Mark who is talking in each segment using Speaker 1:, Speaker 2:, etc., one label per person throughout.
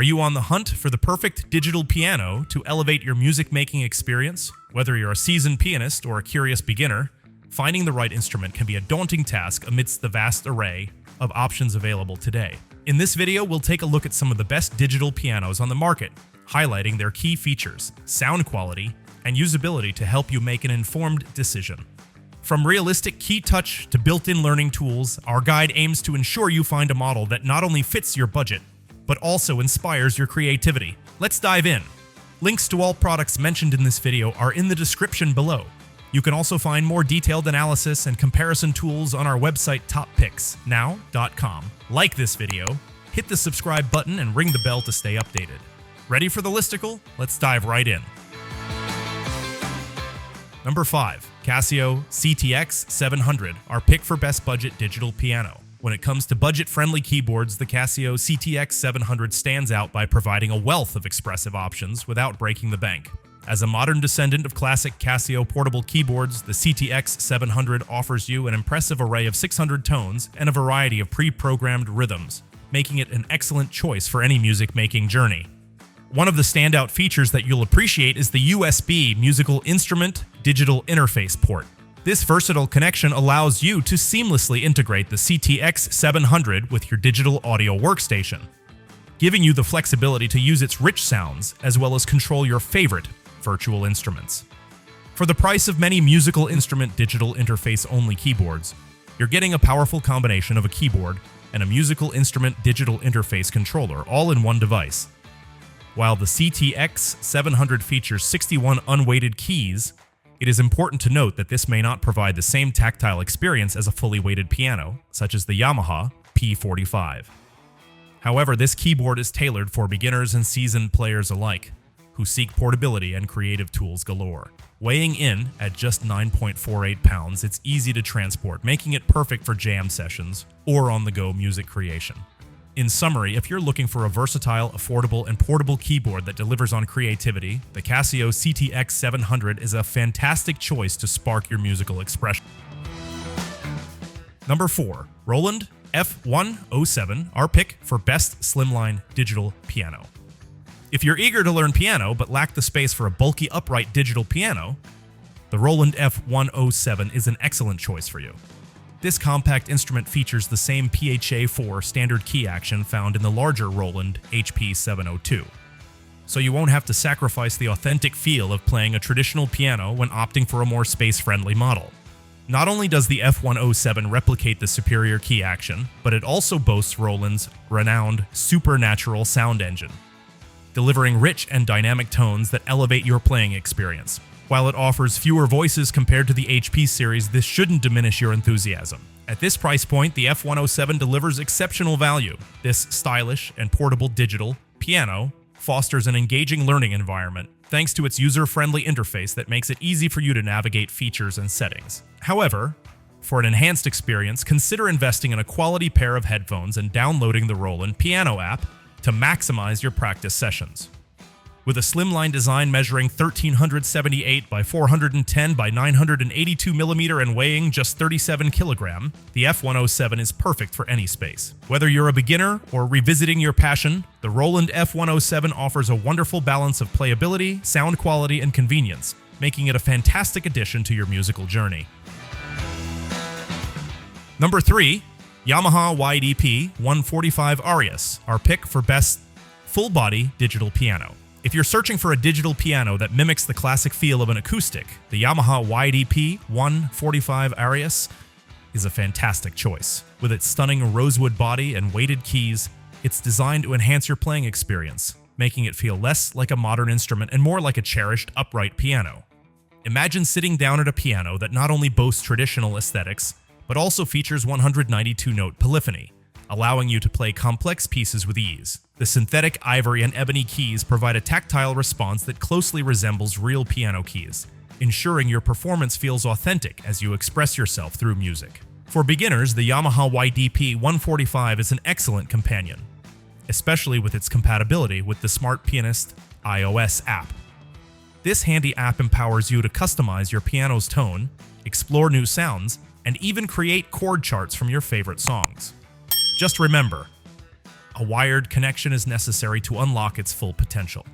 Speaker 1: Are you on the hunt for the perfect digital piano to elevate your music-making experience? Whether you're a seasoned pianist or a curious beginner, finding the right instrument can be a daunting task amidst the vast array of options available today. In this video, we'll take a look at some of the best digital pianos on the market, highlighting their key features, sound quality, and usability to help you make an informed decision. From realistic key touch to built-in learning tools, our guide aims to ensure you find a model that not only fits your budget, but also inspires your creativity. Let's dive in. Links to all products mentioned in this video are in the description below. You can also find more detailed analysis and comparison tools on our website TopPicksNow.com. Like this video, hit the subscribe button and ring the bell to stay updated. Ready for the listicle? Let's dive right in. Number 5. Casio CTX 700, our pick for best budget digital piano. When it comes to budget-friendly keyboards, the Casio CTX 700 stands out by providing a wealth of expressive options without breaking the bank. As a modern descendant of classic Casio portable keyboards, the CTX 700 offers you an impressive array of 600 tones and a variety of pre-programmed rhythms, making it an excellent choice for any music-making journey. One of the standout features that you'll appreciate is the USB musical instrument digital interface port. This versatile connection allows you to seamlessly integrate the CTX 700 with your digital audio workstation, giving you the flexibility to use its rich sounds as well as control your favorite virtual instruments. For the price of many musical instrument digital interface-only keyboards, you're getting a powerful combination of a keyboard and a musical instrument digital interface controller all in one device. While the CTX 700 features 61 unweighted keys, it is important to note that this may not provide the same tactile experience as a fully weighted piano, such as the Yamaha P45. However, this keyboard is tailored for beginners and seasoned players alike, who seek portability and creative tools galore. Weighing in at just 9.48 pounds, it's easy to transport, making it perfect for jam sessions or on-the-go music creation. In summary, if you're looking for a versatile, affordable, and portable keyboard that delivers on creativity, the Casio CTX 700 is a fantastic choice to spark your musical expression. Number 4. Roland F107, our pick for best slimline digital piano. If you're eager to learn piano but lack the space for a bulky upright digital piano, the Roland F107 is an excellent choice for you. This compact instrument features the same PHA-4 standard key action found in the larger Roland HP702. So you won't have to sacrifice the authentic feel of playing a traditional piano when opting for a more space-friendly model. Not only does the F107 replicate the superior key action, but it also boasts Roland's renowned supernatural sound engine, delivering rich and dynamic tones that elevate your playing experience. While it offers fewer voices compared to the HP series, this shouldn't diminish your enthusiasm. At this price point, the F107 delivers exceptional value. This stylish and portable digital piano fosters an engaging learning environment thanks to its user-friendly interface that makes it easy for you to navigate features and settings. However, for an enhanced experience, consider investing in a quality pair of headphones and downloading the Roland Piano app to maximize your practice sessions. With a slimline design measuring 1378 by 410 by 982 mm and weighing just 37 kg, the F107 is perfect for any space. Whether you're a beginner or revisiting your passion, the Roland F107 offers a wonderful balance of playability, sound quality, and convenience, making it a fantastic addition to your musical journey. Number 3. Yamaha YDP 145 Arius, our pick for best full-body digital piano. If you're searching for a digital piano that mimics the classic feel of an acoustic, the Yamaha YDP 145 Arius is a fantastic choice. With its stunning rosewood body and weighted keys, it's designed to enhance your playing experience, making it feel less like a modern instrument and more like a cherished upright piano. Imagine sitting down at a piano that not only boasts traditional aesthetics, but also features 192-note polyphony, allowing you to play complex pieces with ease. The synthetic ivory and ebony keys provide a tactile response that closely resembles real piano keys, ensuring your performance feels authentic as you express yourself through music. For beginners, the Yamaha YDP 145 is an excellent companion, especially with its compatibility with the Smart Pianist iOS app. This handy app empowers you to customize your piano's tone, explore new sounds, and even create chord charts from your favorite songs. Just remember, A wired connection is necessary to unlock its full potential.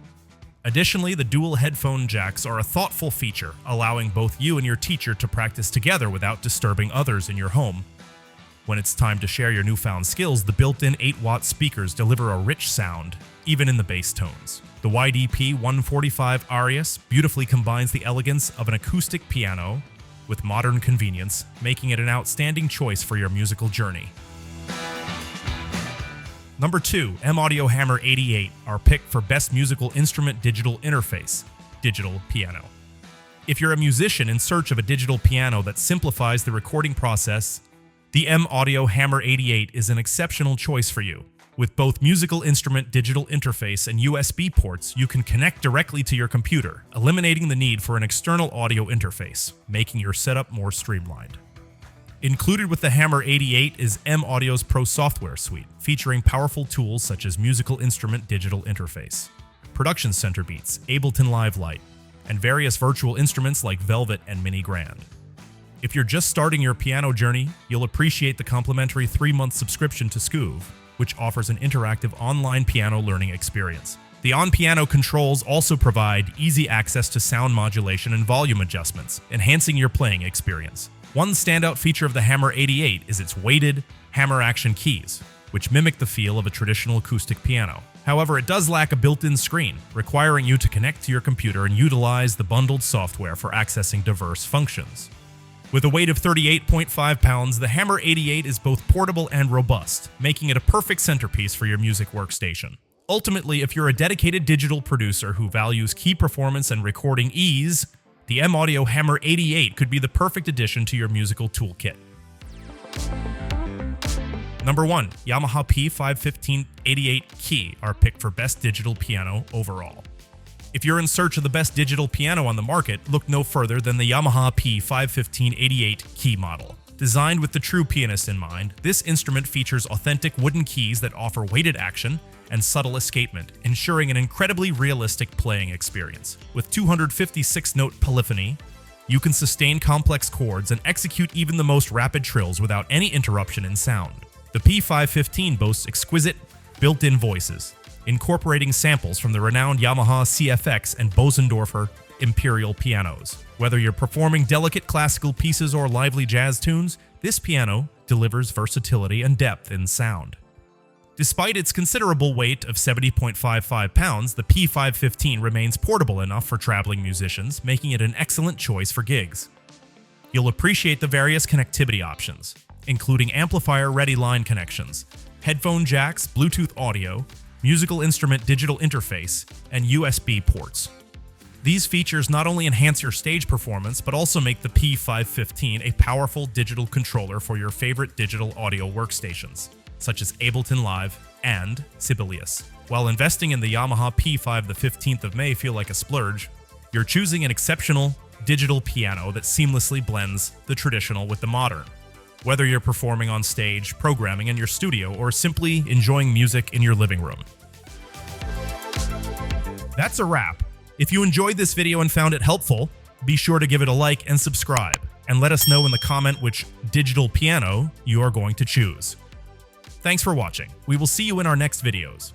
Speaker 1: Additionally, the dual headphone jacks are a thoughtful feature, allowing both you and your teacher to practice together without disturbing others in your home. When it's time to share your newfound skills, the built-in 8-watt speakers deliver a rich sound, even in the bass tones. The YDP-145 Arius beautifully combines the elegance of an acoustic piano with modern convenience, making it an outstanding choice for your musical journey. Number 2, M-Audio Hammer 88, our pick for Best Musical Instrument Digital Interface, digital piano. If you're a musician in search of a digital piano that simplifies the recording process, the M-Audio Hammer 88 is an exceptional choice for you. With both musical instrument digital interface and USB ports, you can connect directly to your computer, eliminating the need for an external audio interface, making your setup more streamlined. Included with the Hammer 88 is M-Audio's Pro software suite, featuring powerful tools such as Musical Instrument Digital Interface, Production Center Beats, Ableton Live Lite, and various virtual instruments like Velvet and Mini Grand. If you're just starting your piano journey, you'll appreciate the complimentary 3-month subscription to Scoove, which offers an interactive online piano learning experience. The on-piano controls also provide easy access to sound modulation and volume adjustments, enhancing your playing experience. One standout feature of the Hammer 88 is its weighted hammer action keys, which mimic the feel of a traditional acoustic piano. However, it does lack a built-in screen, requiring you to connect to your computer and utilize the bundled software for accessing diverse functions. With a weight of 38.5 pounds, the Hammer 88 is both portable and robust, making it a perfect centerpiece for your music workstation. Ultimately, if you're a dedicated digital producer who values key performance and recording ease, the M-Audio Hammer 88 could be the perfect addition to your musical toolkit. Number 1, Yamaha P515-88 Key, our pick for Best Digital Piano overall. If you're in search of the best digital piano on the market, look no further than the Yamaha P515-88 Key model. Designed with the true pianist in mind, this instrument features authentic wooden keys that offer weighted action and subtle escapement, ensuring an incredibly realistic playing experience. With 256-note polyphony, you can sustain complex chords and execute even the most rapid trills without any interruption in sound. The P515 boasts exquisite built-in voices, incorporating samples from the renowned Yamaha CFX and Bosendorfer Imperial pianos. Whether you're performing delicate classical pieces or lively jazz tunes, this piano delivers versatility and depth in sound. Despite its considerable weight of 70.55 pounds, the P515 remains portable enough for traveling musicians, making it an excellent choice for gigs. You'll appreciate the various connectivity options, including amplifier-ready line connections, headphone jacks, Bluetooth audio, musical instrument digital interface, and USB ports. These features not only enhance your stage performance, but also make the P515 a powerful digital controller for your favorite digital audio workstations, such as Ableton Live and Sibelius. While investing in the Yamaha P5 the 15th of May feel like a splurge, you're choosing an exceptional digital piano that seamlessly blends the traditional with the modern. Whether you're performing on stage, programming in your studio, or simply enjoying music in your living room. That's a wrap. If you enjoyed this video and found it helpful, be sure to give it a like and subscribe, and let us know in the comment which digital piano you are going to choose. Thanks for watching. We will see you in our next videos.